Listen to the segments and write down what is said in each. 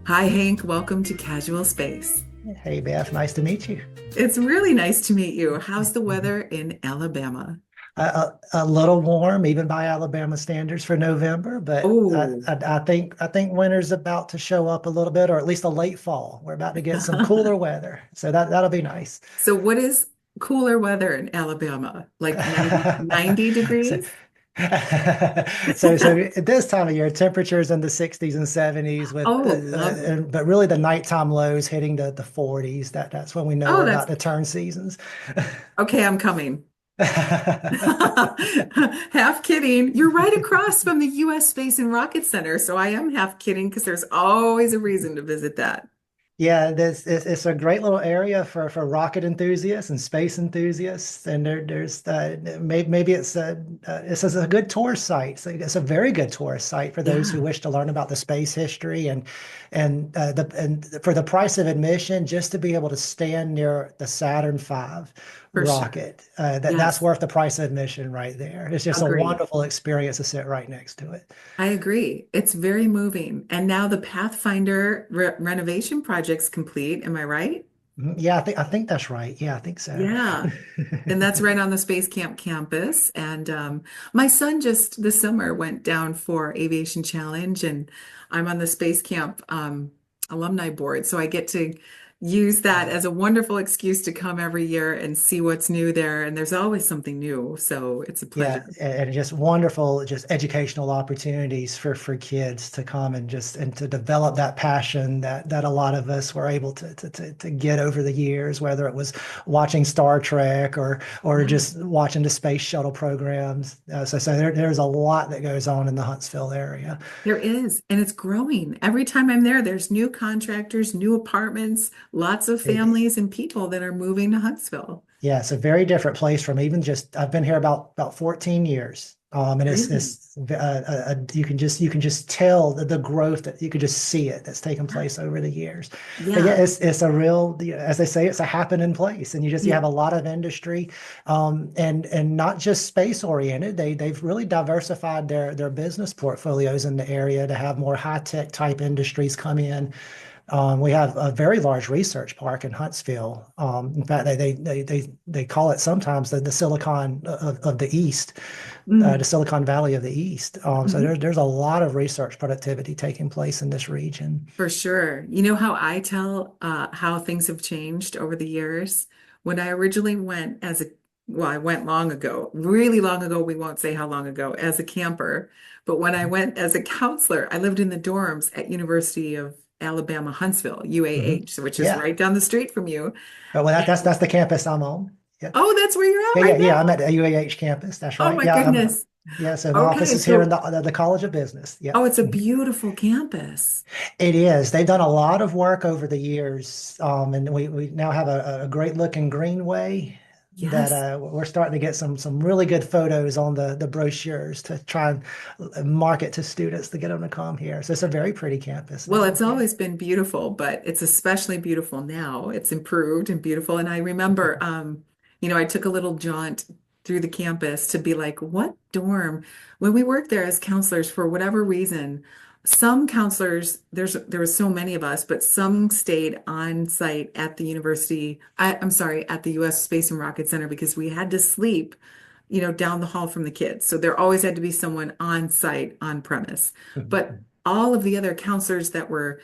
Hi, Hank. Welcome to Casual Space. Hey Beth, nice to meet you. It's really nice to meet you. How's the weather in Alabama? A little warm, even by Alabama standards for November, but Oh, I think winter's about to show up a little bit, or at least a late fall. We're about to get some cooler weather, so that'll be nice. so what is cooler weather in Alabama? Like 90 So, degrees? so at this time of year, temperatures in the 60s and 70s with Oh, lovely. but really the nighttime lows hitting the 40s. That's when we know Oh, we're that's about to turn seasons. okay. I'm coming. Half kidding. You're right across from the U.S. Space and Rocket Center. So I am half kidding because there's always a reason to visit that. Yeah, it's a great little area for rocket enthusiasts and space enthusiasts, and there's maybe it's a good tourist site. It's a very good tourist site for those who Yeah, wish to learn about the space history and for the price of admission, just to be able to stand near the Saturn V for sure. rocket, that's Yes, worth the price of admission right there. It's just a agree. wonderful experience to sit right next to it. I agree. It's very moving. And now the Pathfinder renovation project's complete. Am I right? Yeah, I think that's right. Yeah, I think so. Yeah. And that's right on the Space Camp campus. And my son just this summer went down for Aviation Challenge, and I'm on the Space Camp alumni board. So I get to use that as a wonderful excuse to come every year and see what's new there. And there's always something new. So it's a Yeah, pleasure. and just wonderful, just educational opportunities for kids to come and to develop that passion that a lot of us were able to get over the years, whether it was watching Star Trek or Yeah. just watching the space shuttle programs. There's a lot that goes on in the Huntsville area. There is, and it's growing. Every time I'm there, there's new contractors, new apartments, lots of It, families and people that are moving to Huntsville. Yeah, it's a very different place from even just I've been here about 14 years. And Really? you can just tell the growth that you could just see it that's taken place over the years. But yeah, Yeah. it's a real, as they say, it's a happening place, and you Yeah. have a lot of industry, and not just space oriented. They've really diversified their business portfolios in the area to have more high tech type industries come in. We have a very large research park in Huntsville. In fact, they call it sometimes the Silicon of the East, the Mm. Silicon Valley of the East. So Mhm. there's a lot of research productivity taking place in this region. For sure. You know how I tell how things have changed over the years? When I originally went well, I went long ago, really long ago. We won't say how long ago, as a camper. But when I went as a counselor, I lived in the dorms at University of Alabama, Huntsville, Hmm. UAH, which is Yeah. right down the street from you. Well, that's the campus I'm on. Yeah. Oh, that's where you're at Yeah, right yeah. I'm now. at the UAH campus. That's Oh right. my Yeah. goodness. Yeah. So my office Okay, is here in so the College of Business. Yeah. oh, it's a beautiful campus. It is. They've done a lot of work over the years, and we now have a great looking greenway that Yes. we're starting to get some really good photos on the brochures to try and market to students to get them to come here. So it's a very pretty campus Well, now. it's Yeah. always been beautiful, but it's especially beautiful now. It's improved and beautiful. And I remember, I took a little jaunt through the campus to be like, what dorm? When we worked there as counselors, for whatever reason, some counselors, there were so many of us, but some stayed on site at the university. I'm sorry, at the U.S. Space and Rocket Center because we had to sleep, down the hall from the kids. So there always had to be someone on site, on premise. But all of the other counselors that were,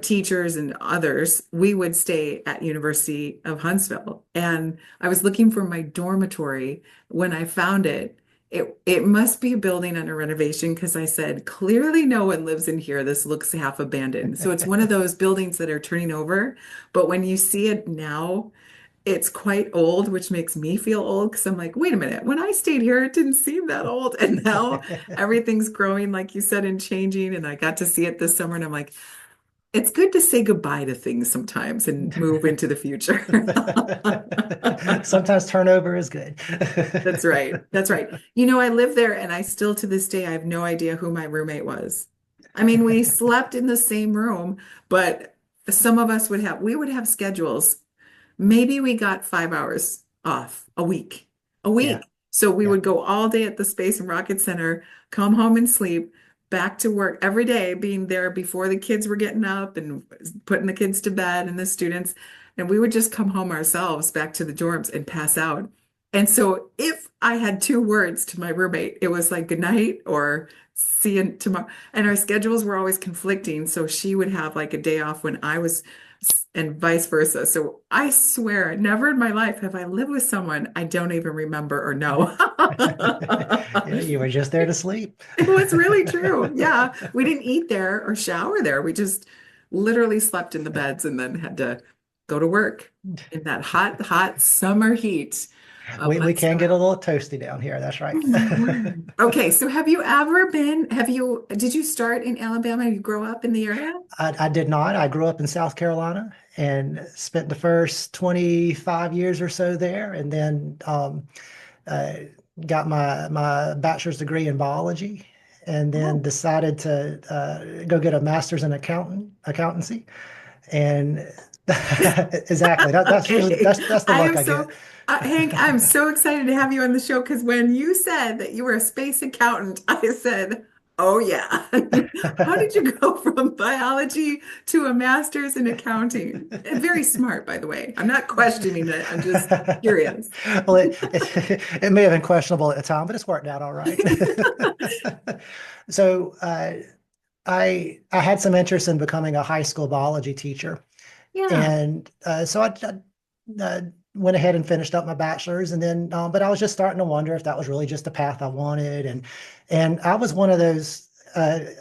teachers and others, we would stay at University of Huntsville. And I was looking for my dormitory when I found it. It must be a building under renovation because I said, clearly no one lives in here. This looks half abandoned. So it's one of those buildings that are turning over. But when you see it now, it's quite old, which makes me feel old because I'm like, wait a minute, when I stayed here, it didn't seem that old. And now everything's growing, like you said, and changing. And I got to see it this summer, and I'm like, it's good to say goodbye to things sometimes and move into the future. Sometimes turnover is good. That's right. That's right. I live there, and I still to this day, I have no idea who my roommate was. I mean, we slept in the same room, but some of us we would have schedules. Maybe we got 5 hours off a week, a Yeah, week. So we yeah. would go all day at the Space and Rocket Center, come home and sleep. back to work every day, being there before the kids were getting up and putting the kids to bed and the students. And we would just come home ourselves back to the dorms and pass out. And so if I had two words to my roommate, it was like good night or see you tomorrow. And our schedules were always conflicting. So she would have like a day off when I was, and vice versa. So I swear, never in my life have I lived with someone I don't even remember or know. Yeah, you were just there to sleep. It was really true. Yeah. We didn't eat there or shower there. We just literally slept in the beds and then had to go to work in that hot, hot summer heat of We can get a Huntsville. little toasty down here. That's Oh right. my word. Okay, so have you ever been, did you start in Alabama? You grow up in the area? I did not. I grew up in South Carolina and spent the first 25 years or so there, and then uh, got my bachelor's degree in biology, and then Oh, decided to go get a master's in accountancy. And exactly, that's usually okay. that's the I look am I so, get. Hank, I'm so excited to have you on the show because when you said that you were a space accountant, I said, oh, yeah. How did you go from biology to a master's in accounting? Very smart, by the way. I'm not questioning it. I'm just curious. Well, it may have been questionable at the time, but it's worked out all right. So I had some interest in becoming a high school biology teacher, Yeah. and so I went ahead and finished up my bachelor's, and then but I was just starting to wonder if that was really just the path I wanted, and I was one of those.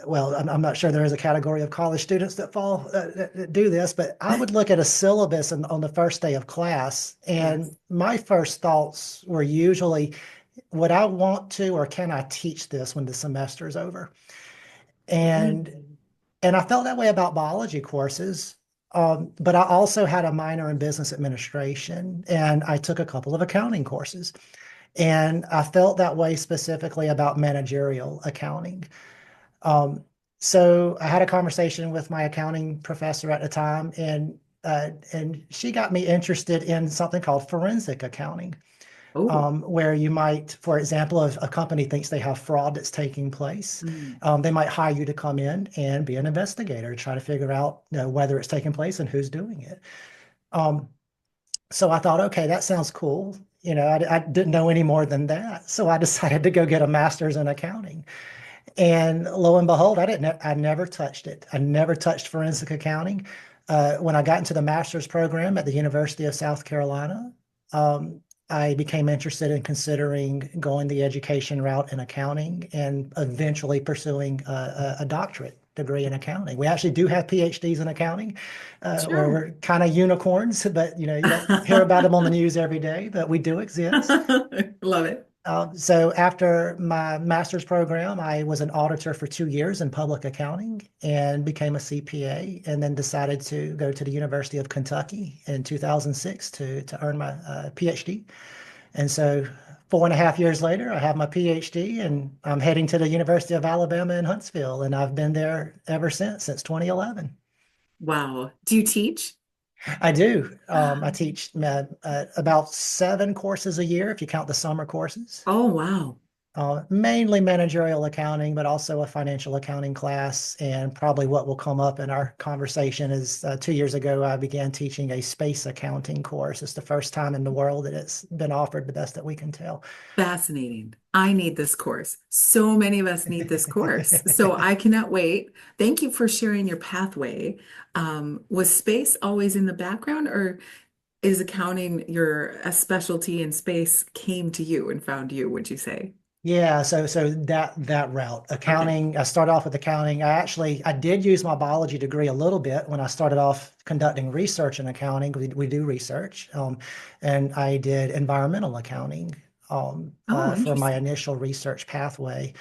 Well, I'm not sure there is a category of college students that that do this, but I would look at a syllabus on the first day of class, Yes. and my first thoughts were usually, would I want to, or can I teach this when the semester is over? And Mm. and I felt that way about biology courses. But I also had a minor in business administration, and I took a couple of accounting courses. And I felt that way specifically about managerial accounting. Um, so I had a conversation with my accounting professor at the time, and she got me interested in something called forensic accounting, Oh. where you might, for example, if a company thinks they have fraud that's taking place, Mm. they might hire you to come in and be an investigator, try to figure out, whether it's taking place and who's doing it. Um, so I thought, okay, that sounds cool. I didn't know any more than that. So I decided to go get a master's in accounting. And lo and behold, I never touched it. I never touched forensic accounting. When I got into the master's program at the University of South Carolina, um, I became interested in considering going the education route in accounting and eventually pursuing a doctorate degree in accounting. We actually do have PhDs in accounting, where Sure. we're kind of unicorns, but you don't hear about them on the news every day, but we do exist. Love it. So after my master's program, I was an auditor for 2 years in public accounting and became a CPA, and then decided to go to the University of Kentucky in 2006 to earn my PhD. And so 4.5 years later, I have my PhD, and I'm heading to the University of Alabama in Huntsville, and I've been there ever since 2011. Wow. Do you teach? I do. I teach about 7 courses a year if you count the summer courses. Oh, wow. Mainly managerial accounting, but also a financial accounting class. And probably what will come up in our conversation is 2 years ago, I began teaching a space accounting course. It's the first time in the world that it's been offered, the best that we can tell. Fascinating. I need this course. So many of us need this course. So I cannot wait. Thank you for sharing your pathway. Was space always in the background, or is accounting your a specialty and space came to you and found you, would you say? Yeah, so that route, Okay. accounting, I started off with accounting. I did use my biology degree a little bit when I started off conducting research in accounting. We do research, and I did environmental accounting Oh, for my interesting. initial research pathway.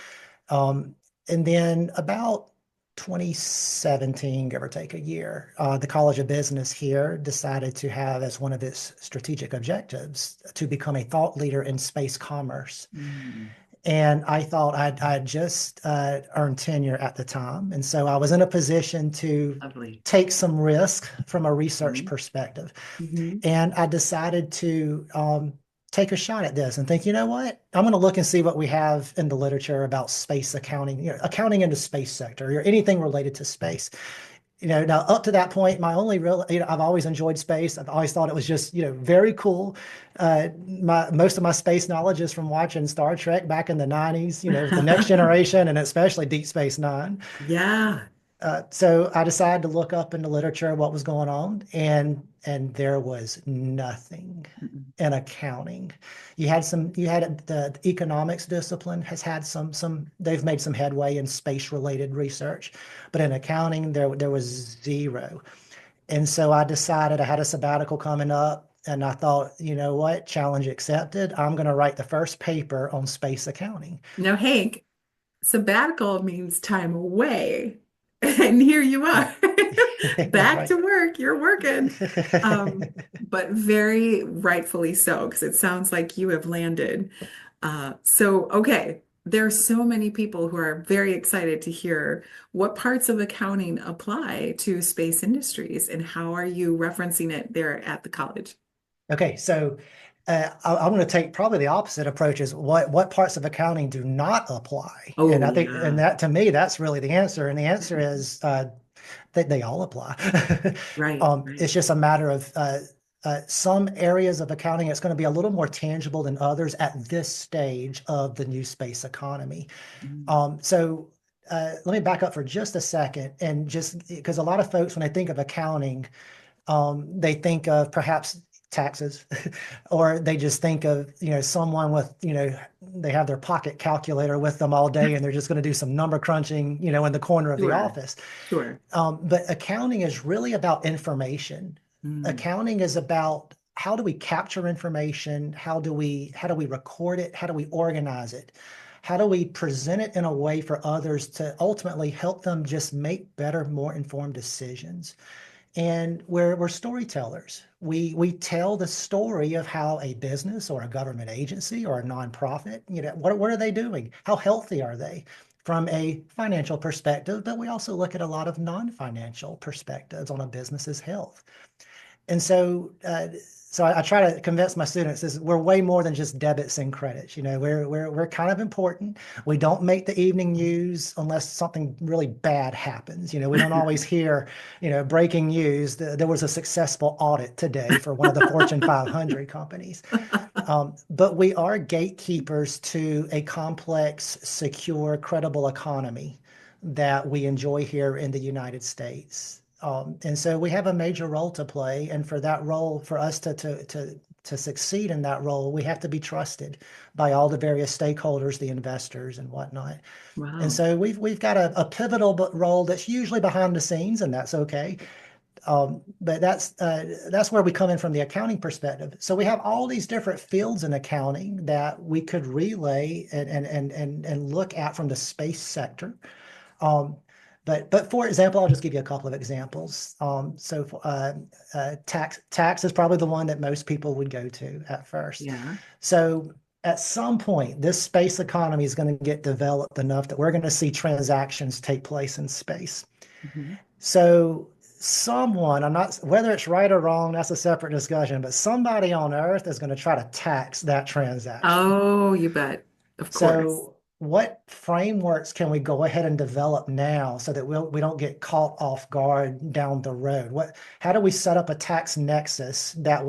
Um, and then about 2017, give or take a year, the College of Business here decided to have as one of its strategic objectives to become a thought leader in space commerce. Mm, And I thought I'd just earned tenure at the time. And so I was in a position to lovely. take some risk from a research Mhm. perspective. Mhm. And I decided to take a shot at this and think, you know what? I'm going to look and see what we have in the literature about space accounting, accounting in the space sector or anything related to space. Now up to that point, my only real, I've always enjoyed space. I've always thought it was just, very cool. Most of my space knowledge is from watching Star Trek back in the 90s, with the Next Generation and especially Deep Space Nine. Yeah. So I decided to look up in the literature what was going on, and there was nothing Mm-mm. in accounting. You had the economics discipline has had they've made some headway in space related research, but in accounting there was zero. And so I decided I had a sabbatical coming up, and I thought, you know what, challenge accepted. I'm going to write the first paper on space accounting. Now, Hank, sabbatical means time away. And here you are, back Right. to work. You're working. But very rightfully so, because it sounds like you have landed. Okay, there are so many people who are very excited to hear what parts of accounting apply to space industries and how are you referencing it there at the college? Okay, so I'm going to take probably the opposite approach is what parts of accounting do not apply. And Oh, I think, and yeah. that to me, that's really the answer. And the answer is that they all apply. Right, right. It's just a matter of some areas of accounting, it's going to be a little more tangible than others at this stage of the new space economy. Mm. So let me back up for just a second. And just because a lot of folks, when they think of accounting, they think of perhaps taxes, or they just think of, someone with, they have their pocket calculator with them all day and they're just going to do some number crunching, in the corner of the Sure, office. sure. But accounting is really about information. Mm. Accounting is about how do we capture information? How do we record it? How do we organize it? How do we present it in a way for others to ultimately help them just make better, more informed decisions? And we're storytellers. We tell the story of how a business or a government agency or a nonprofit, what are they doing? How healthy are they from a financial perspective? But we also look at a lot of non-financial perspectives on a business's health. And so I try to convince my students is we're way more than just debits and credits. We're kind of important. We don't make the evening news unless something really bad happens. We don't always hear, breaking news. There was a successful audit today for one of the Fortune 500 companies. But we are gatekeepers to a complex, secure, credible economy that we enjoy here in the United States. And so we have a major role to play. And for that role, for us to succeed in that role, we have to be trusted by all the various stakeholders, the investors and whatnot. And Wow. so we've got a pivotal role that's usually behind the scenes, and that's okay. But that's where we come in from the accounting perspective. So we have all these different fields in accounting that we could relay and look at from the space sector. Um, but for example, I'll just give you a couple of examples. Tax is probably the one that most people would go to at first. Yeah. So at some point, this space economy is going to get developed enough that we're going to see transactions take place in space. Mhm. So someone, I'm not, whether it's right or wrong, that's a separate discussion, but somebody on Earth is going to try to tax that transaction. Oh, you bet. Of course. So what frameworks can we go ahead and develop now so that we don't get caught off guard down the road? How do we set up a tax nexus that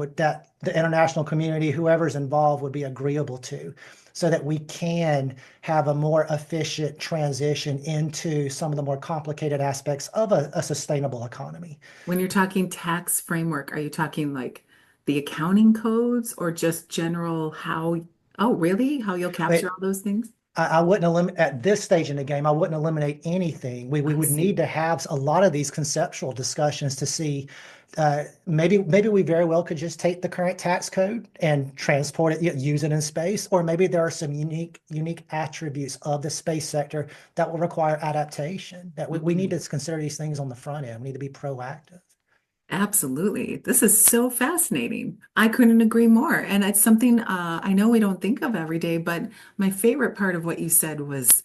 the international community, whoever's involved, would be agreeable to, so that we can have a more efficient transition into some of the more complicated aspects of a sustainable economy? When you're talking tax framework, are you talking like the accounting codes or just general how, oh, really? How you'll I capture mean, all those things? I wouldn't eliminate at this stage in the game. I wouldn't eliminate anything. We I would need see. to have a lot of these conceptual discussions to see. Maybe we very well could just take the current tax code and transport it, use it in space, or maybe there are some unique attributes of the space sector that will require adaptation. That we need Mm. to consider these things on the front end. We need to be proactive. Absolutely. This is so fascinating. I couldn't agree more. And it's something I know we don't think of every day, but my favorite part of what you said was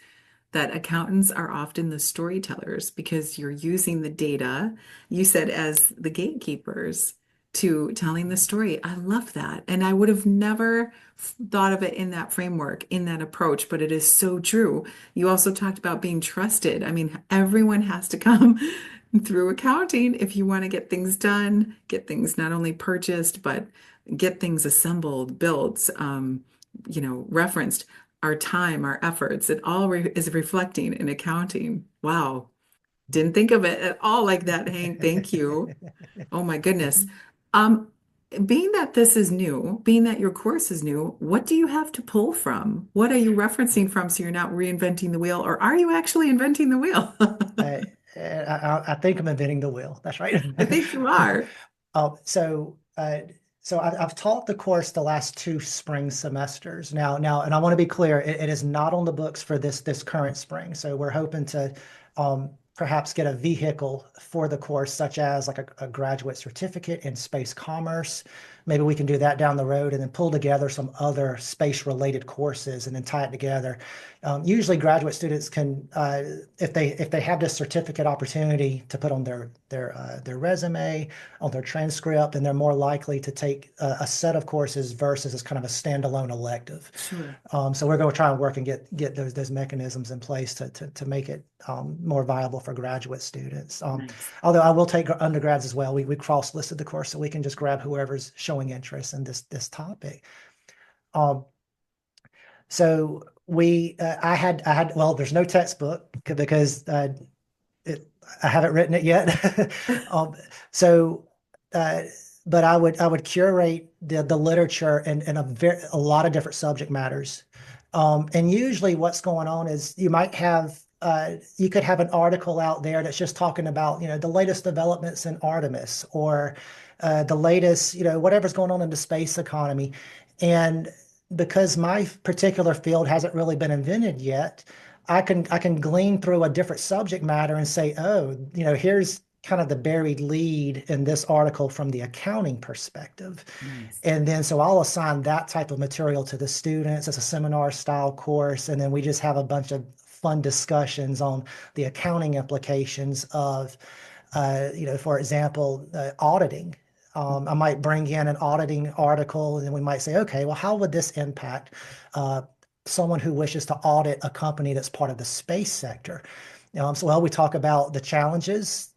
that accountants are often the storytellers because you're using the data, you said, as the gatekeepers. to telling the story. I love that. And I would have never thought of it in that framework, in that approach, but it is so true. You also talked about being trusted. I mean, everyone has to come through accounting if you want to get things done, get things not only purchased, but get things assembled, built, referenced. Our time, our efforts, it all re is reflecting in accounting. Wow. Didn't think of it at all like that, Hank. Thank you. Oh my goodness. Um, Being that this is new, being that your course is new, what do you have to pull from? What are you referencing from so you're not reinventing the wheel, or are you actually inventing the wheel? Uh, I think I'm inventing the wheel. That's right. I think you are. Um, so, uh, I've taught the course the last two spring semesters and I want to be clear, it is not on the books for this current spring. So we're hoping to perhaps get a vehicle for the course, such as like a graduate certificate in space commerce. Maybe we can do that down the road and then pull together some other space related courses and then tie it together. Usually graduate students can, if they have this certificate opportunity to put on their resume, on their transcript, and they're more likely to take a set of courses versus as kind of a standalone elective. Sure. So we're going to try and work and get those mechanisms in place to make it more viable for graduate students. Nice. Although I will take undergrads as well. We cross-listed the course so we can just grab whoever's showing interest in this topic. Um, so well, there's no textbook because I haven't written it yet. Um, so, uh, but I would curate the literature and a lot of different subject matters. And usually what's going on is you could have an article out there that's just talking about, the latest developments in Artemis or the latest, whatever's going on in the space economy. And because my particular field hasn't really been invented yet, I can glean through a different subject matter and say, oh, here's kind of the buried lead in this article from the accounting perspective. Nice. And then so I'll assign that type of material to the students as a seminar style course. And then we just have a bunch of fun discussions on the accounting implications of, for example, auditing. I might bring in an auditing article and then we might say, okay, well, how would this impact someone who wishes to audit a company that's part of the space sector? Well, we talk about the challenges.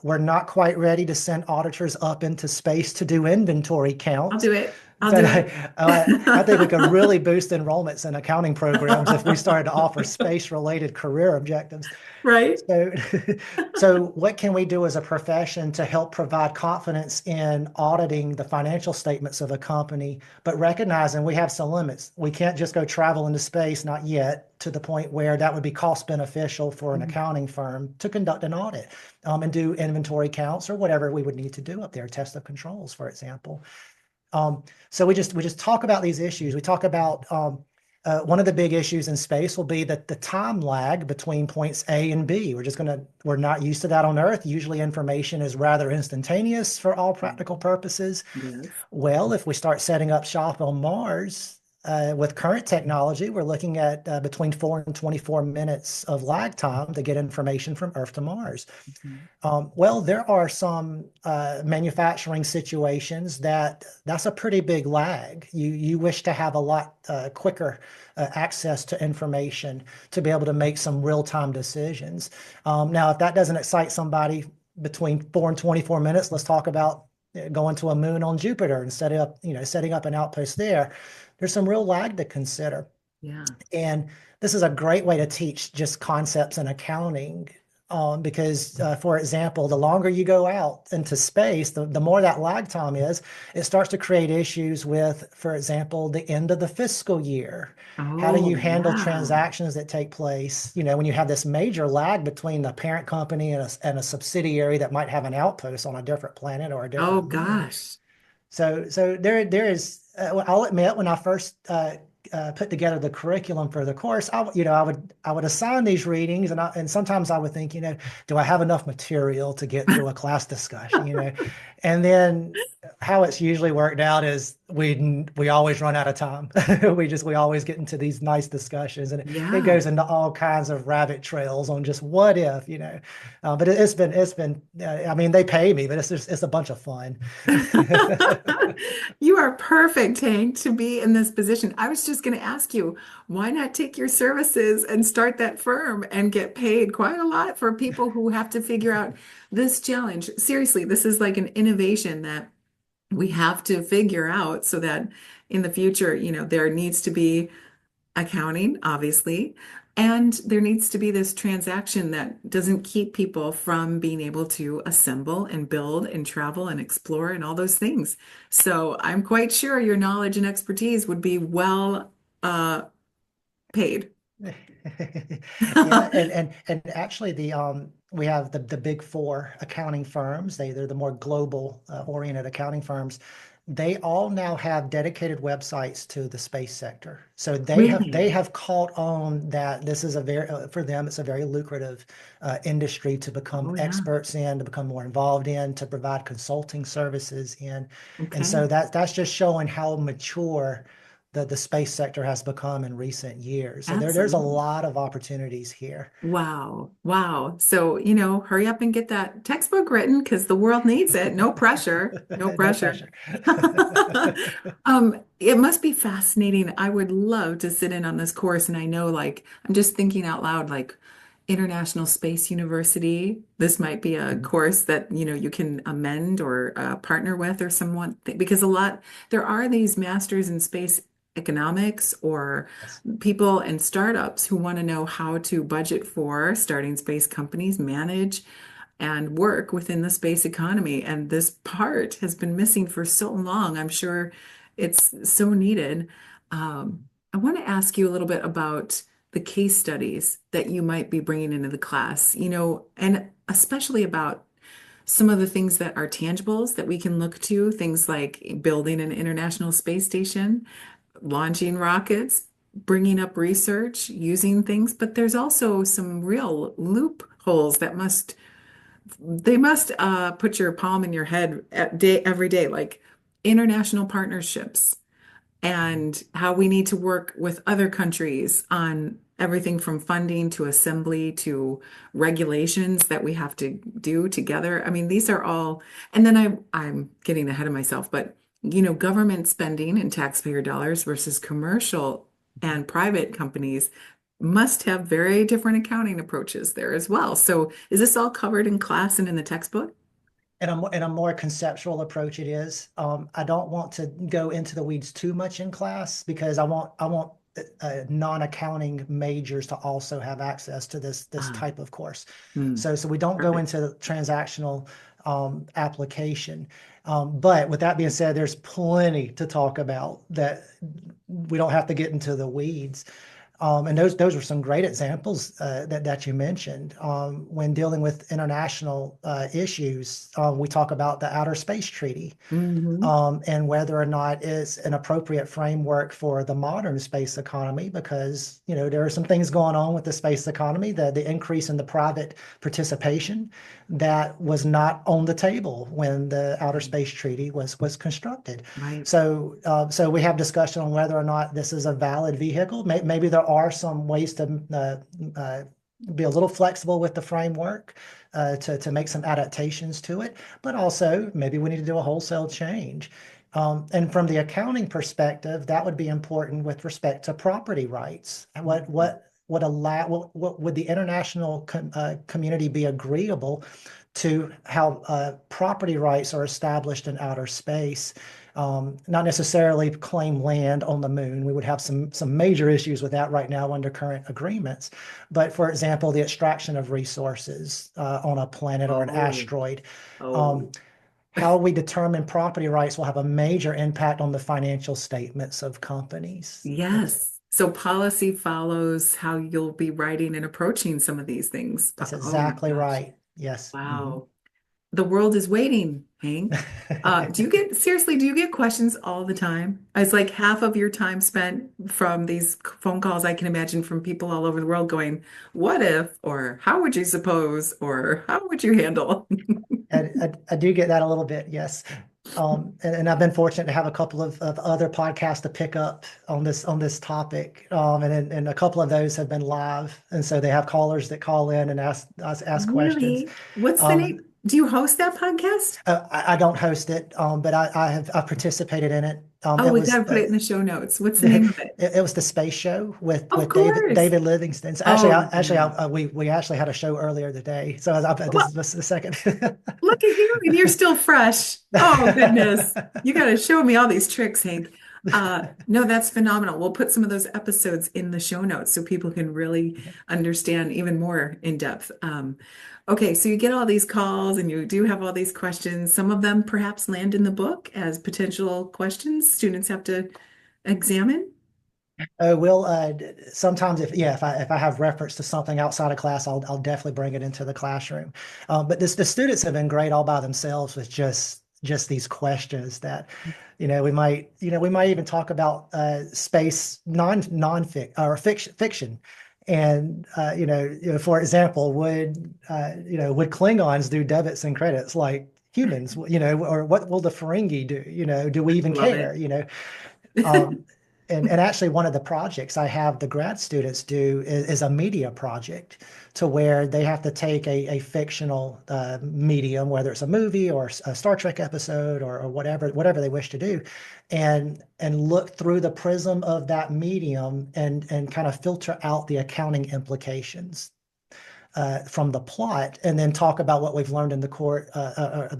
We're not quite ready to send auditors up into space to do inventory I'll counts. do it. I'll But do it. I think we could really boost enrollments in accounting programs if we started to offer space-related career objectives. Right? So, so what can we do as a profession to help provide confidence in auditing the financial statements of a company, but recognizing we have some limits. We can't just go travel into space, not yet, to the point where that would be cost beneficial for an Mhm. accounting firm to conduct an audit and do inventory counts or whatever we would need to do up there, test of controls, for example. So we just talk about these issues. We talk about one of the big issues in space will be that the time lag between points A and B. We're not used to that on Earth. Usually information is rather instantaneous for all practical purposes. Yes. Well, if we start setting up shop on Mars, with current technology, we're looking at between 4 and 24 minutes of lag time to get information from Earth to Mars. Mhm. Well, there are some manufacturing situations that's a pretty big lag. You wish to have a lot quicker access to information to be able to make some real-time decisions. Now, if that doesn't excite somebody between 4 and 24 minutes, let's talk about going to a moon on Jupiter and setting up an outpost there. There's some real lag to consider. Yeah. And this is a great way to teach just concepts in accounting. Because, for example, the longer you go out into space, the more that lag time is, it starts to create issues with, for example, the end of the fiscal year. How do you Oh, handle yeah. transactions that take place, when you have this major lag between the parent company and a subsidiary that might have an outpost on a different planet or a Oh, different moon? gosh. So there is. I'll admit, when I first put together the curriculum for the course, I would assign these readings, and sometimes I would think, do I have enough material to get through a class discussion, and then how it's usually worked out is we always run out of time. We always get into these nice discussions, and it Yeah. goes into all kinds of rabbit trails on just what if, you know. But it's been I mean, they pay me, but it's a bunch of fun. You are perfect, Hank, to be in this position. I was just going to ask you, why not take your services and start that firm and get paid quite a lot for people who have to figure out this challenge? Seriously, this is like an innovation that we have to figure out so that in the future, there needs to be accounting, obviously. And there needs to be this transaction that doesn't keep people from being able to assemble and build and travel and explore and all those things. So I'm quite sure your knowledge and expertise would be well paid. Yeah, and actually we have the big four accounting firms. They're the more global oriented accounting firms. They all now have dedicated websites to the space sector. So they Really? have caught on that this is a very for them it's a very lucrative industry to become Oh, yeah. experts in, to become more involved in, to provide consulting services in. And Okay. so that's just showing how mature the space sector has become in recent years. So there's a Absolutely. lot of opportunities here. Wow. Wow. So, hurry up and get that textbook written because the world needs it. No pressure. No No pressure. pressure. It must be fascinating. I would love to sit in on this course. And I know, like, I'm just thinking out loud, like, International Space University. This might be a course that, you can amend or partner with or someone, because there are these masters in space economics or Yes. people and startups who want to know how to budget for starting space companies, manage and work within the space economy. And this part has been missing for so long. I'm sure it's so needed. I want to ask you a little bit about the case studies that you might be bringing into the class, and especially about some of the things that are tangibles that we can look to, things like building an international space station, launching rockets, bringing up research, using things, but there's also some real loopholes that must put your palm in your head every day, like international partnerships and how we need to work with other countries on everything from funding to assembly to regulations that we have to do together. I mean, these are all, and then I'm getting ahead of myself, but government spending and taxpayer dollars versus commercial and private companies must have very different accounting approaches there as well. So is this all covered in class and in the textbook? In a more conceptual approach, it is. I don't want to go into the weeds too much in class because I want non-accounting majors to also have access to this Ah, type of course. hmm, So we don't go perfect. into the transactional application. But with that being said, there's plenty to talk about that we don't have to get into the weeds. And those were some great examples that you mentioned. When dealing with international issues, we talk about the Outer Space Treaty Hmm. and whether or not it's an appropriate framework for the modern space economy, because there are some things going on with the space economy, the increase in the private participation that was not on the table when the Outer Space Treaty was constructed. Right. So we have discussion on whether or not this is a valid vehicle. Maybe there are some ways to be a little flexible with the framework to make some adaptations to it, but also maybe we need to do a wholesale change. And from the accounting perspective, that would be important with respect to property rights. What would the international community be agreeable to how property rights are established in outer space? Not necessarily claim land on the moon. We would have some major issues with that right now under current agreements. But for example, the extraction of resources on a planet or an Oh, asteroid. Um, oh. how we determine property rights will have a major impact on the financial statements of companies. Yes. So policy follows how you'll be writing and approaching some of these things. That's Oh my exactly gosh. right. Yes. Mhm. Wow. The world is waiting, Hank. Do you get questions all the time? It's like half of your time spent from these phone calls I can imagine from people all over the world going, what if, or how would you suppose, or how would you handle? I do get that a little bit, yes. And I've been fortunate to have a couple of other podcasts to pick up on this topic. And a couple of those have been live. And so they have callers that call in and ask questions. Really? What's the Um, name? Do you host that podcast? I don't host it, but I've participated in it. Oh, we got to put it in the show notes. What's the name of it? it was the space show Of with course. David Livingston. So Oh, yeah. we actually had a show earlier today. So this Well, is the second. look at you, and you're still fresh. Oh, goodness. You got to show me all these tricks, Hank. No, that's phenomenal. We'll put some of those episodes in the show notes so people can really understand even more in depth. Okay, so you get all these calls and you do have all these questions. Some of them perhaps land in the book as potential questions students have to examine. We'll sometimes if I have reference to something outside of class, I'll definitely bring it into the classroom. But the students have been great all by themselves with just these questions that, we might even talk about space non-fic or fiction. And for example, would Klingons do debits and credits like humans? Or what will the Ferengi do? Do we even Love care? it. Um, and actually, one of the projects I have the grad students do is a media project to where they have to take a fictional medium, whether it's a movie or a Star Trek episode or whatever they wish to do, and look through the prism of that medium and kind of filter out the accounting implications from the plot, and then talk about what we've learned in the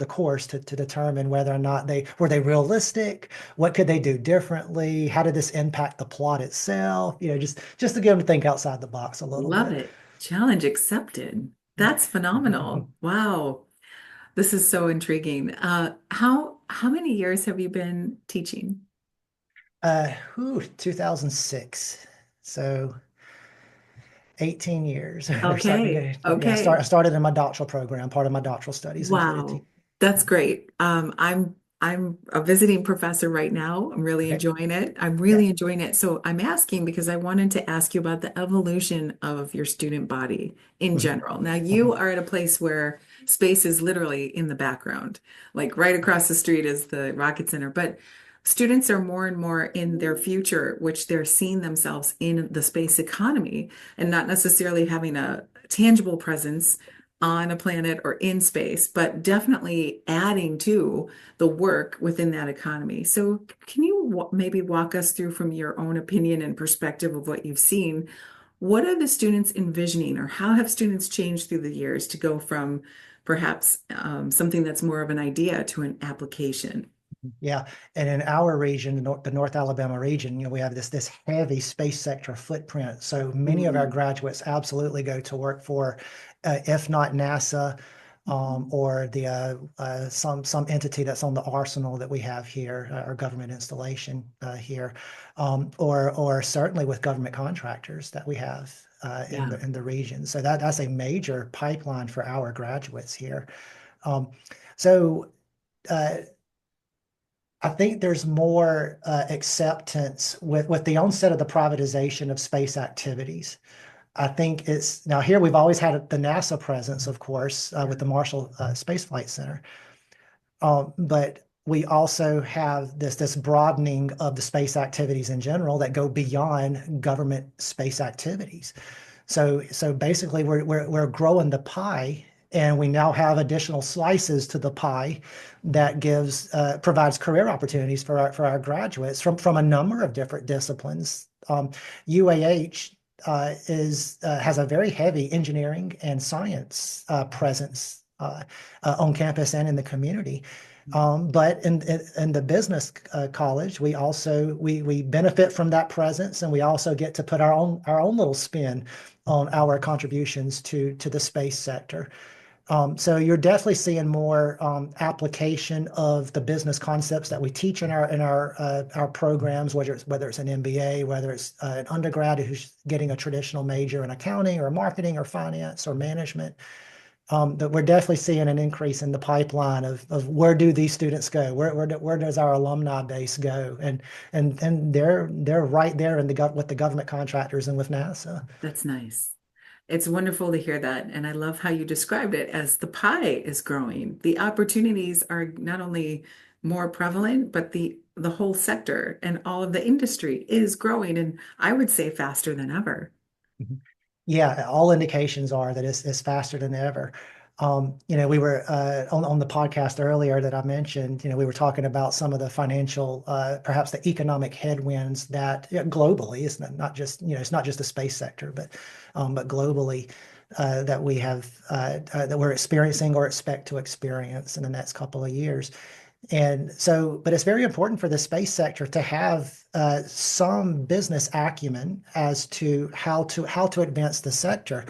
course to determine whether or not they were they realistic, what could they do differently, how did this impact the plot itself, just to get them to think outside the box a little Love bit. it. Challenge accepted. That's phenomenal. Wow. This is so intriguing. How many years have you been teaching? 2006. So 18 years. We're starting to Okay. get, yeah, I Okay. started in my doctoral program. Part of my doctoral studies included Wow. That's great. I'm a visiting professor right now. I'm really okay. enjoying it. I'm Yeah. really enjoying it. So I'm asking because I wanted to ask you about the evolution of your student body in Mhm. general. Now you Mhm. are at a place where space is literally in the background, like right across the street is the Rocket Center. But students are more and more in their future, which they're seeing themselves in the space economy and not necessarily having a tangible presence on a planet or in space, but definitely adding to the work within that economy. So, can you maybe walk us through from your own opinion and perspective of what you've seen? What are the students envisioning, or how have students changed through the years to go from perhaps something that's more of an idea to an application? Yeah, and in our region, the North Alabama region, we have this heavy space sector footprint. So many of our Mm, graduates absolutely go to work for, if not NASA, mhm. or the some entity that's on the arsenal that we have here, or government installation here, or certainly with government contractors that we have Yeah, in the region. So that's a major pipeline for our graduates here. Um, so. Uh, I think there's more acceptance with the onset of the privatization of space activities. I think it's now here we've always had the NASA presence, of course, yeah, with the Marshall Space Flight Center. But we also have this broadening of the space activities in general that go beyond government space activities. So basically, we're growing the pie, and we now have additional slices to the pie that gives provides career opportunities for our graduates from a number of different disciplines. UAH is has a very heavy engineering and science presence on campus and in the community. But in the business college, we benefit from that presence, and we also get to put our own little spin on our contributions to the space sector. So you're definitely seeing more application of the business concepts that we teach in our programs, whether it's an MBA, whether it's an undergrad who's getting a traditional major in accounting or marketing or finance or management. That we're definitely seeing an increase in the pipeline of where do these students go? Where does our alumni base go? And they're right there in with the government contractors and with NASA. that's nice. It's wonderful to hear that. And I love how you described it as the pie is growing. The opportunities are not only more prevalent, but the whole sector and all of the industry is growing, and I would say faster than ever. Mhm. Yeah, all indications are that it's faster than ever. We were on the podcast earlier that I mentioned, we were talking about some of the financial, perhaps the economic headwinds that globally, it's not just the space sector, but globally, that we're experiencing or expect to experience in the next couple of years. And so, but it's very important for the space sector to have some business acumen as to how to advance the sector.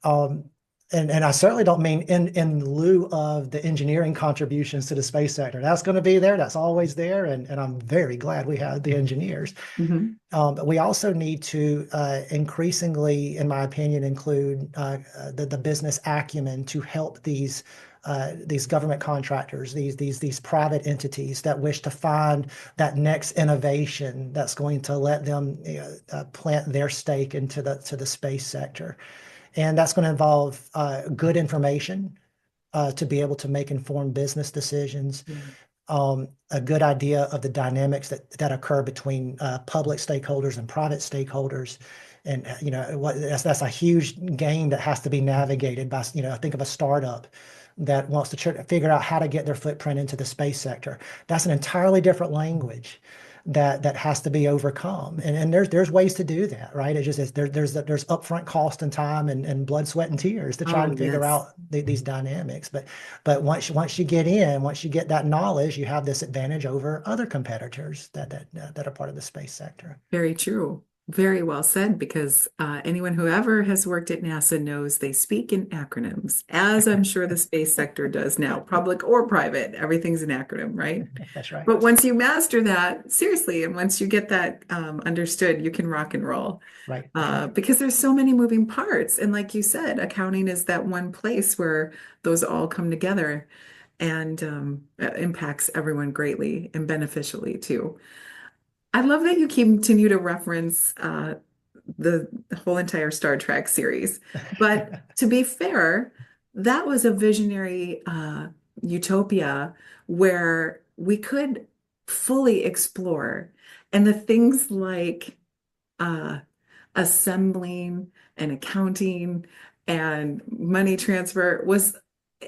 Um, and I certainly don't mean in lieu of the engineering contributions to the space sector. That's going to be there. That's always there. And I'm very glad we have the engineers. Mhm. But we also need to increasingly, in my opinion, include the business acumen to help these government contractors, these private entities that wish to find that next innovation that's going to let them plant their stake into the space sector, and that's going to involve good information to be able to make informed business decisions, Yeah. a good idea of the dynamics that occur between public stakeholders and private stakeholders. And that's a huge game that has to be navigated by, think of a startup that wants to figure out how to get their footprint into the space sector. That's an entirely different language that has to be overcome. And there's ways to do that, right? It's just there's upfront cost and time and blood, sweat, and tears to try Oh, and figure yes. out these dynamics. But once you get in, once you get that knowledge, you have this advantage over other competitors that are part of the space sector. Very true. Very well said, because anyone who ever has worked at NASA knows they speak in acronyms, as I'm sure the space sector does now, public or private. Everything's an acronym, right? That's right. But once you master that, seriously, and once you get that understood, you can rock and roll. Right. Because there's so many moving parts. And like you said, accounting is that one place where those all come together and impacts everyone greatly and beneficially too. I love that you continue to reference the whole entire Star Trek series. But to be fair, that was a visionary utopia where we could fully explore. And the things like uh, assembling and accounting and money transfer was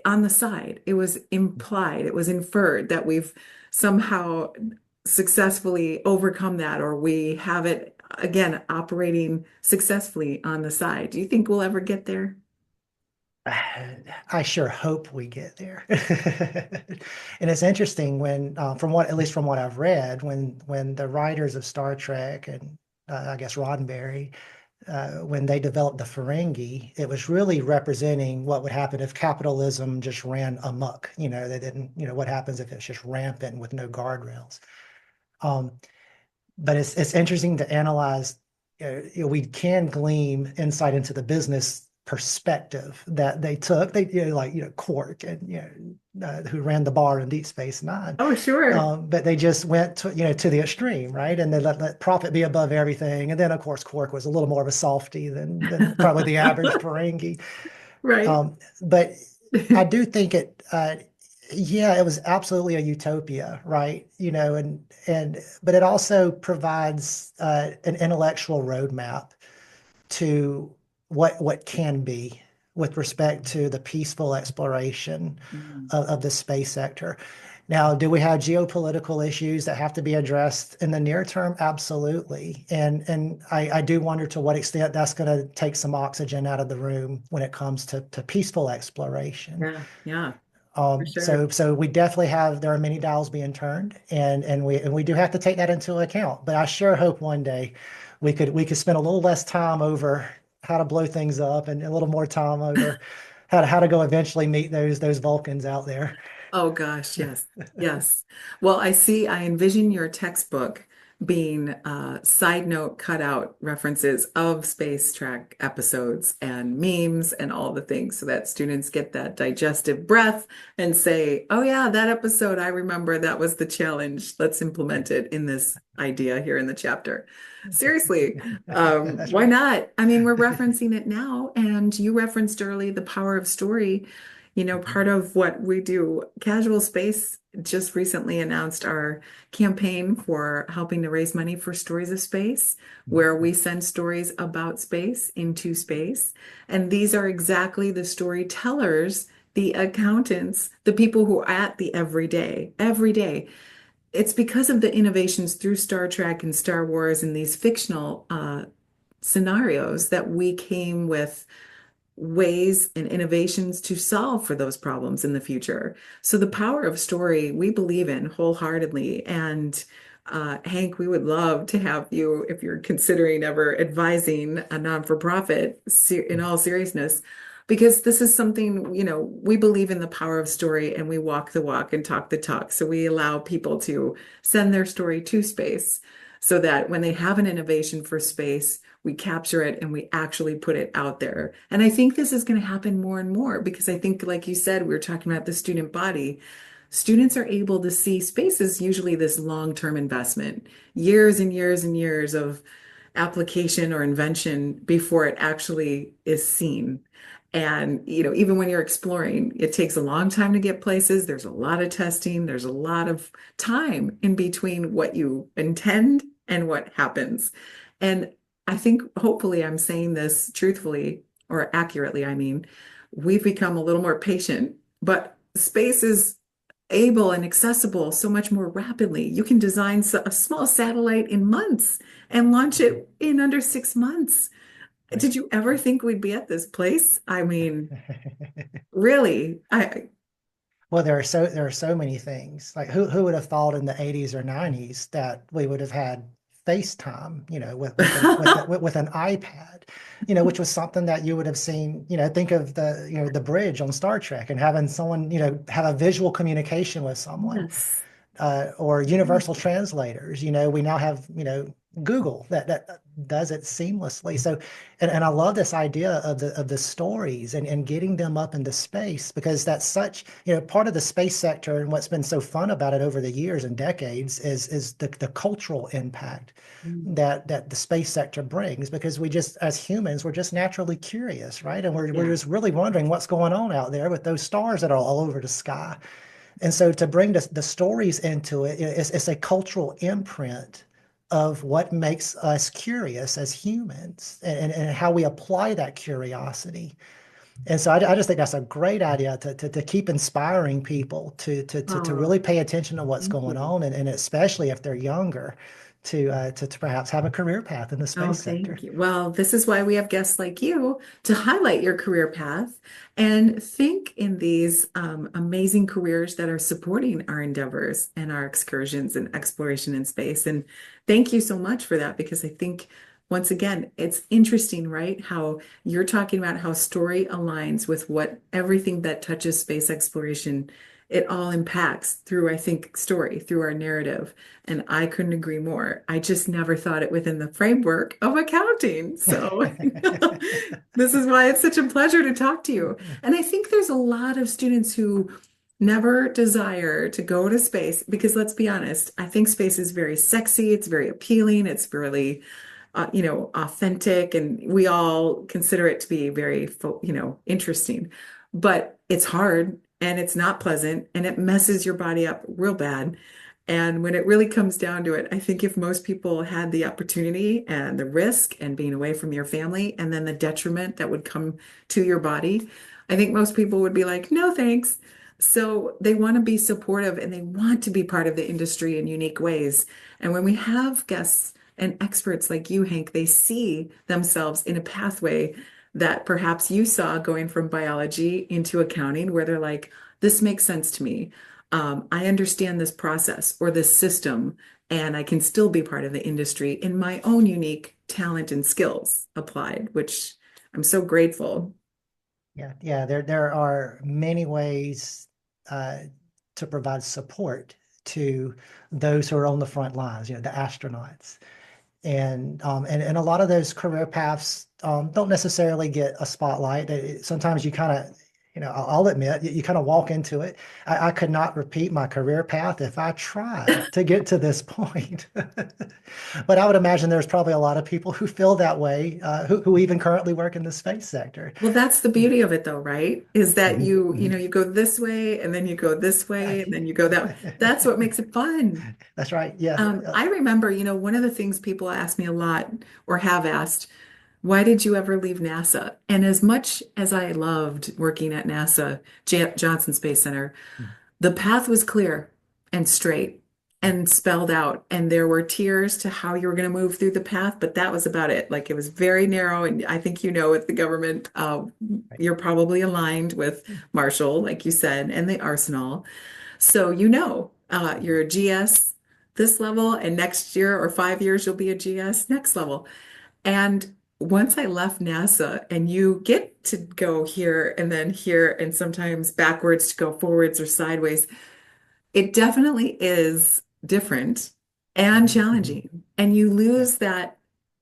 on the side. It was implied, it was inferred that we've somehow successfully overcome that, or we have it again operating successfully on the side. Do you think we'll ever get there? I sure hope we get there. And it's interesting when, at least from what I've read, when the writers of Star Trek and I guess Roddenberry, when they developed the Ferengi, it was really representing what would happen if capitalism just ran amok. They didn't, what happens if it's just rampant with no guardrails. Um, but it's interesting to analyze. We can glean insight into the business perspective that they took. They like Quark and who ran the bar in Deep Space Nine. Oh, sure. But they just went to the extreme, right? And they let profit be above everything. And then of course Quark was a little more of a softie than probably the average Ferengi. Right. But I do think yeah, it was absolutely a utopia, right? But it also provides an intellectual roadmap to what can be with respect to the peaceful exploration Mm. of the space sector. Now, do we have geopolitical issues that have to be addressed in the near term? Absolutely. And I do wonder to what extent that's going to take some oxygen out of the room when it comes to peaceful exploration. Yeah, yeah, for sure. So we definitely there are many dials being turned, and we do have to take that into account. But I sure hope one day we could spend a little less time over how to blow things up and a little more time over how to go eventually meet those Vulcans out there. Oh gosh, yes. Yes. Well, I envision your textbook being side note cutout references of space track episodes and memes and all the things so that students get that digestive breath and say, oh yeah, that episode, I remember that was the challenge. Let's implement it in this idea here in the chapter. Seriously, That's why right. not? I mean, we're referencing it now, and you referenced early the power of story. Mhm. part of what we do, Casual Space just recently announced our campaign for helping to raise money for Stories of Space, where we send stories about space into space. And these are exactly the storytellers, the accountants, the people who are at the every day. It's because of the innovations through Star Trek and Star Wars and these fictional scenarios that we came with ways and innovations to solve for those problems in the future. So the power of story we believe in wholeheartedly. And Hank, we would love to have you if you're considering ever advising a non-for-profit in all seriousness, because this is something, we believe in the power of story and we walk the walk and talk the talk. So we allow people to send their story to space so that when they have an innovation for space, we capture it and we actually put it out there. And I think this is going to happen more and more because I think, like you said, we were talking about the student body. Students are able to see space as usually this long-term investment, years and years and years of application or invention before it actually is seen. And, even when you're exploring, it takes a long time to get places. There's a lot of testing. There's a lot of time in between what you intend and what happens. And I think hopefully I'm saying this truthfully or accurately. I mean, we've become a little more patient, but space is able and accessible so much more rapidly. You can design a small satellite in months and launch it in under 6 months. Right. Did you ever think we'd be at this place? I mean, really, Well, there are so many things. Like who would have thought in the 80s or 90s that we would have had FaceTime, with an iPad, which was something that you would have seen, think of the bridge on Star Trek and having someone, have a visual communication with someone, yes. or universal translators. We now have, Google that does it seamlessly. So, and I love this idea of the stories and getting them up into space, because that's such, part of the space sector, and what's been so fun about it over the years and decades is the cultural impact Mm. that the space sector brings, because we just, as humans, we're just naturally curious, right? And we're Yeah. just really wondering what's going on out there with those stars that are all over the sky. And so to bring the stories into it, it's a cultural imprint of what makes us curious as humans, and how we apply that curiosity. And so I just think that's a great idea to keep inspiring people to Oh, really pay attention to what's thank going you. on, and especially if they're younger, to perhaps have a career path in the Oh, space sector. thank you. Well, this is why we have guests like you to highlight your career path and think in these amazing careers that are supporting our endeavors and our excursions and exploration in space. And thank you so much for that because I think, once again, it's interesting, right? How you're talking about how story aligns with what everything that touches space exploration, it all impacts through, I think, story, through our narrative. And I couldn't agree more. I just never thought it within the framework of accounting. So this is why it's such a pleasure to talk to you. And I think there's a lot of students who never desire to go to space because let's be honest, I think space is very sexy, it's very appealing, it's really authentic, and we all consider it to be very, interesting. But it's hard and it's not pleasant and it messes your body up real bad. And when it really comes down to it, I think if most people had the opportunity and the risk and being away from your family and then the detriment that would come to your body, I think most people would be like, no, thanks. So they want to be supportive and they want to be part of the industry in unique ways. And when we have guests and experts like you, Hank, they see themselves in a pathway that perhaps you saw going from biology into accounting, where they're like, this makes sense to me. I understand this process or this system, and I can still be part of the industry in my own unique talent and skills applied, which I'm so grateful. Yeah, there are many ways uh, to provide support to those who are on the front lines, the astronauts. And a lot of those career paths don't necessarily get a spotlight. Sometimes you kind of, I'll admit, you kind of walk into it. I could not repeat my career path if I tried to get to this point. But I would imagine there's probably a lot of people who feel that way, who even currently work in the space sector. Well, that's the beauty of it though, right? Is that Mhm, you go this way and then you go this way and then you go that. That's what makes it fun. That's right. Yeah. I remember, one of the things people ask me a lot or have asked, why did you ever leave NASA? And as much as I loved working at NASA, Johnson Space Center, the path was clear and straight and spelled out. And there were tiers to how you were going to move through the path, but that was about it. Like it was very narrow. And I think with the government, Right. you're probably aligned with Marshall, like you said, and the Arsenal. So you're a GS this level, and next year or 5 years, you'll be a GS next level. And once I left NASA, and you get to go here and then here, and sometimes backwards to go forwards or sideways, it definitely is different and Mhm, mhm, challenging. And you yeah. lose that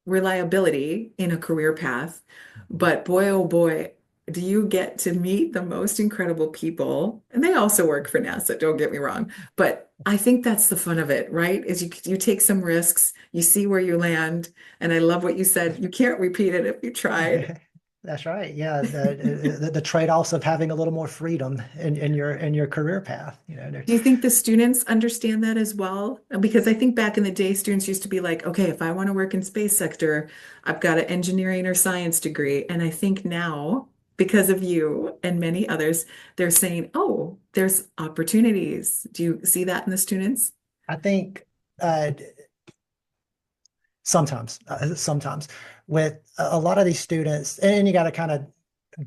reliability in a career path. But boy, oh boy, do you get to meet the most incredible people. And they also work for NASA, don't get me wrong. But I think that's the fun of it, right? Is you take some risks, you see where you land. And I love what you said. You can't repeat it if you tried. That's right. Yeah, the trade-offs of having a little more freedom in your career path. Do you think the students understand that as well? Because I think back in the day, students used to be like, okay, if I want to work in space sector, I've got an engineering or science degree. And I think now, because of you and many others, they're saying, oh, there's opportunities. Do you see that in the students? I think uh, sometimes with a lot of these students, and you got to kind of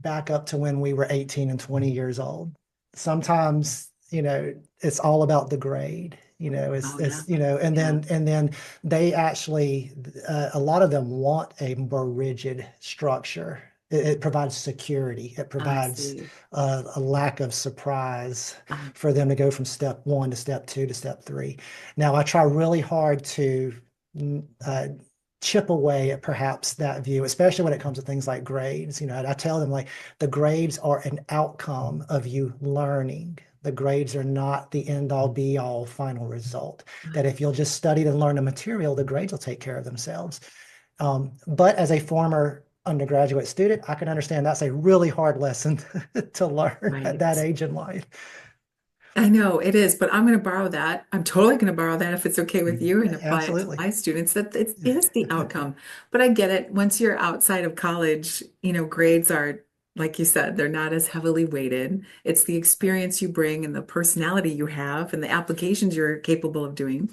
back up to when we were 18 and 20 years old. Sometimes, it's all about the grade. Oh, yeah. And Yeah, then they actually, a lot of them want a more rigid structure. It provides security. It I provides see. a lack of surprise Uh, for them to go from step one to step two to step three. Now, I try really hard to uh, chip away at perhaps that view, especially when it comes to things like grades. I tell them like the grades are an outcome of you learning. The grades are not the end all be all final result. That if you'll just study and learn the material, the grades will take care of themselves. But as a former undergraduate student, I can understand that's a really hard lesson to learn at that right. age in life. I know it is, but I'm going to borrow that. I'm totally going to borrow that if it's okay with you and apply it to Absolutely. my students that it is the outcome. But I get it. Once you're outside of college, grades are, like you said, they're not as heavily weighted. It's the experience you bring and the personality you have and the applications you're capable of doing.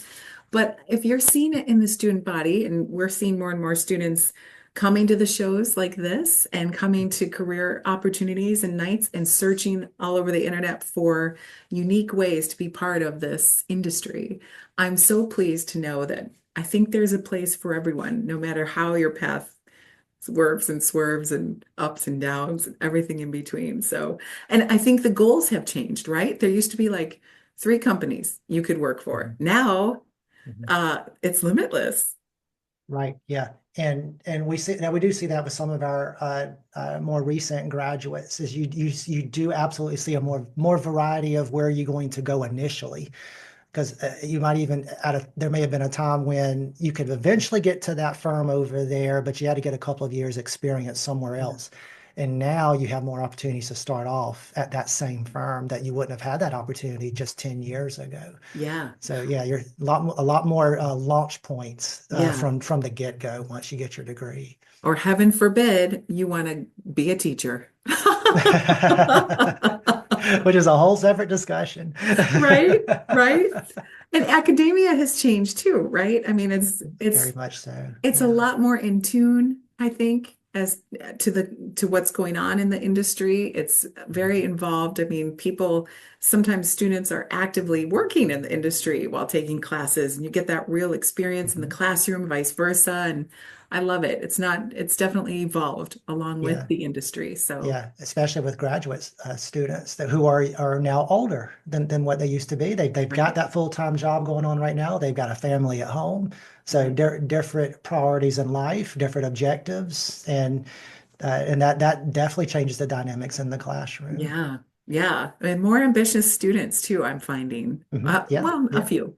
But if you're seeing it in the student body, and we're seeing more and more students coming to the shows like this and coming to career opportunities and nights and searching all over the internet for unique ways to be part of this industry, I'm so pleased to know that I think there's a place for everyone, no matter how your path swerves and ups and downs and everything in between. So, and I think the goals have changed, right? There used to be like 3 companies you could work for. Mhm. Now, Mhm. it's limitless. Right. Yeah. And we do see that with some of our more recent graduates is you do absolutely see a more variety of where you're going to go initially because you might even there may have been a time when you could eventually get to that firm over there, but you had to get a couple of years experience somewhere Yeah. else. And now you have more opportunities to start off at that same firm that you wouldn't have had that opportunity just 10 years ago. Yeah. So yeah, you're a lot more launch points Yeah. from the get-go once you get your degree. Or heaven forbid, you want to be a teacher. Which is a whole separate discussion. Right? Right? And academia has changed too, right? I mean, it's Very it's much so. it's a Yeah. lot more in tune, I think, as to what's going on in the industry. It's very involved. I mean, sometimes students are actively working in the industry while taking classes, and you get that real experience in the Mhm. classroom, vice versa. And I love it. It's definitely evolved along with Yeah. the industry. So Yeah, especially with graduate students who are now older than what they used to be. They've got right, that full-time job going on right now. They've got a family at home. So right. different priorities in life, different objectives, and And that definitely changes the dynamics in the classroom. Yeah. Yeah. And more ambitious students too, I'm finding. Yeah, Well, a yeah. few.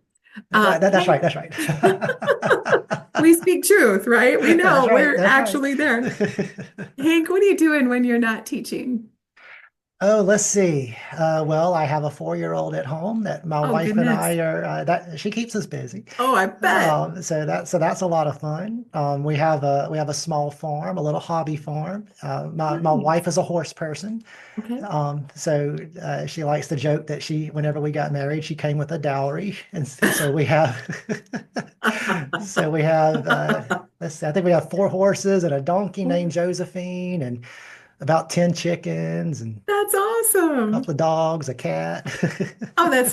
That's right. Hank, That's right. we speak truth, right? We That's know right. we're That's right. actually there. Hank, what are you doing when you're not teaching? Oh, let's see. Well, I have a 4-year-old at home that my Oh, wife and goodness. I are that she keeps us busy. Oh, I bet. So that's a lot of fun. We have a small farm, a little hobby farm. My Nice. wife is a horse person. Okay. She likes to joke that whenever we got married, she came with a dowry, and so we have, so we have, let's see, I think we have 4 horses and a donkey named Josephine, and about 10 chickens, and That's a awesome. couple of dogs, a cat. Oh, that's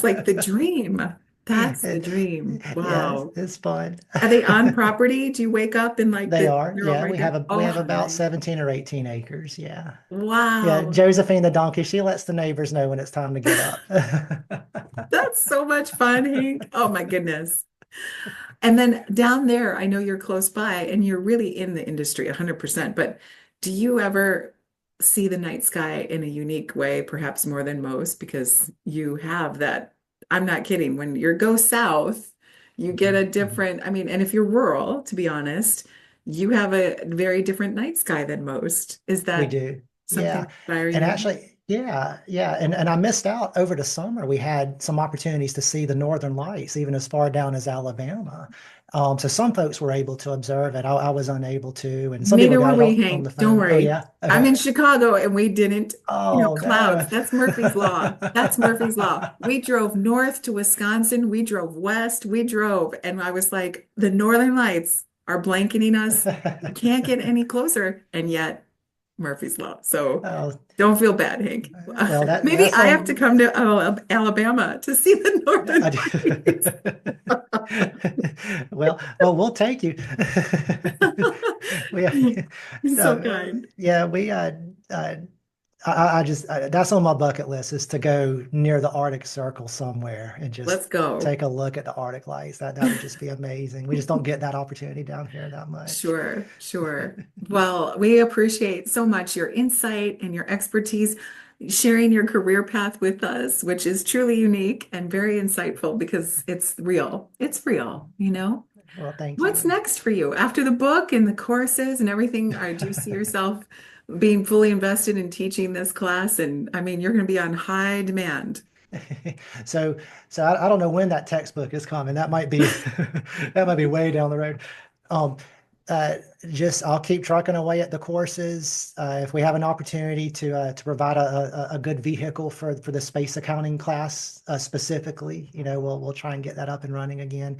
like the dream. That's the It- dream. yeah, Wow. it's fun. Are they on property? Do you wake up and like They the are, they're all yeah. right there? We Oh, have how about nice. 17 or 18 acres. Yeah. Yeah, Wow. Josephine the donkey, she lets the neighbors know when it's time to get up. That's so much fun, Hank. Oh my goodness. And then down there, I know you're close by and you're really in the industry 100%, but do you ever see the night sky in a unique way, perhaps more than most, because you have that, I'm not kidding, when you go south, you get a Mhm. different, I mean, and if you're rural, to be honest, you have a very different night sky than most. Is We that do. something Yeah. inspire And you? actually, yeah. And I missed out over the summer. We had some opportunities to see the Northern Lights, even as far down as Alabama. So some folks were able to observe it. I was unable to, and some people Neither got were it we, on the Hank. Don't phone. Oh worry. yeah. I'm Okay. in Chicago and we didn't, Oh clouds. no. That's Murphy's Law. That's Murphy's Law. We drove north to Wisconsin. We drove west. We drove. And I was like, the Northern Lights are blanketing us. We can't get any closer. And yet, Murphy's Law. So Oh, don't feel bad, Hank. well, Maybe that's I have to some. come to Alabama to see the I Northern Lights. do. Well, we'll take you. We, You're so no, kind. yeah, uh, I just that's on my bucket list is to go near the Arctic Circle somewhere and just Let's go. take a look at the Arctic lights. That would just be amazing. We just don't get that opportunity down here that much. Sure, sure. Well, we appreciate so much your insight and your expertise, sharing your career path with us, which is truly unique and very insightful because it's real. It's real, you know? Well, thank What's you. next for you after the book and the courses and everything? Do you see yourself being fully invested in teaching this class? And I mean, you're going to be on high demand. So, I don't know when that textbook is coming. That might be that might be way down the road. Um, uh, just I'll keep trucking away at the courses. If we have an opportunity to provide a good vehicle for the space accounting class specifically, we'll try and get that up and running again.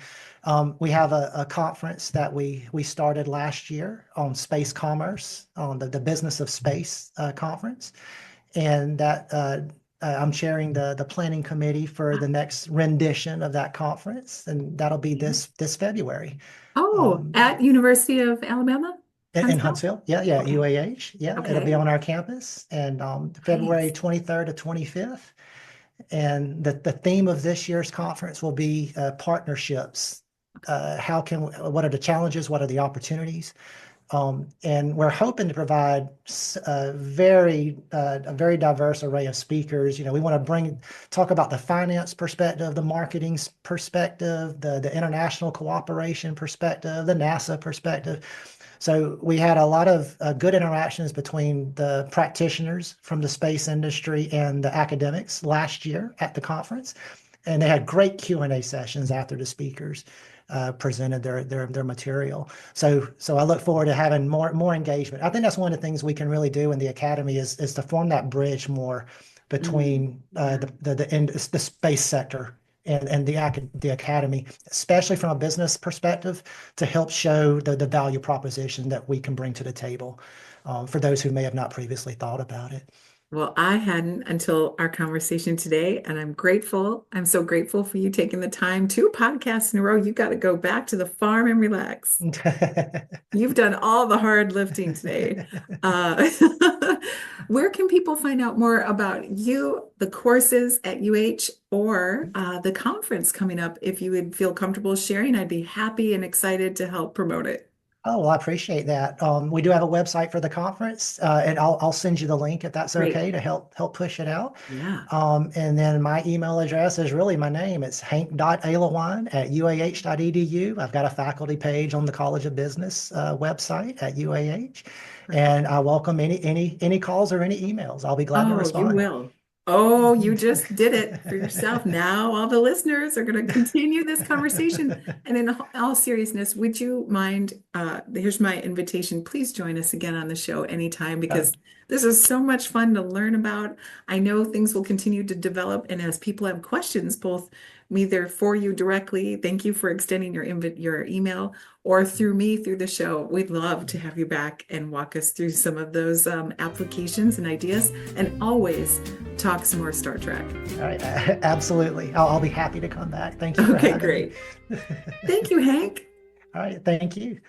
We have a conference that we started last year on space commerce, on the business of space conference, and that I'm chairing the planning committee for the next rendition of that conference, and that'll be this February. Oh, Um, at University of Alabama, in Huntsville? Huntsville, yeah, Okay. UAH, yeah, it'll be Okay. on our campus, and February Nice. 23rd to 25th. And the theme of this year's conference will be partnerships. What are the challenges? What are the opportunities? And we're hoping to provide a very diverse array of speakers. We want to talk about the finance perspective, the marketing perspective, the international cooperation perspective, the NASA perspective. So we had a lot of good interactions between the practitioners from the space industry and the academics last year at the conference, and they had great Q&A sessions after the speakers presented their material. So I look forward to having more engagement. I think that's one of the things we can really do in the academy is to form that bridge more between Yeah. the space sector and the academy, especially from a business perspective, to help show the value proposition that we can bring to the table for those who may have not previously thought about it. Well, I hadn't until our conversation today, and I'm grateful. I'm so grateful for you taking the time, 2 podcasts in a row. You got to go back to the farm and relax. You've done all the hard lifting today. Uh, where can people find out more about you, the courses at UH, or the conference coming up? If you would feel comfortable sharing, I'd be happy and excited to help promote it. Oh, well, I appreciate that. We do have a website for the conference, and I'll send you the link if that's Great. okay to help push it out. Yeah. And then my email address is really my name. It's hank.alewine@uah.edu. I've got a faculty page on the College of Business website at UAH, Perfect. and I welcome any calls or any emails. I'll be glad to Oh, you respond. will. Oh, you just did it for yourself. Now all the listeners are going to continue this conversation. And in all seriousness, would you mind, here's my invitation. Please join us again on the show anytime because this is so much fun to learn about. I know things will continue to develop. And as people have questions, both either for you directly, thank you for extending your email, or through me through the show, we'd love to have you back and walk us through some of those applications and ideas. And always talk some more Star Trek. All right, absolutely. I'll be happy to come back. Thank you for Okay, having me. great. Thank you, Hank. All right, thank you.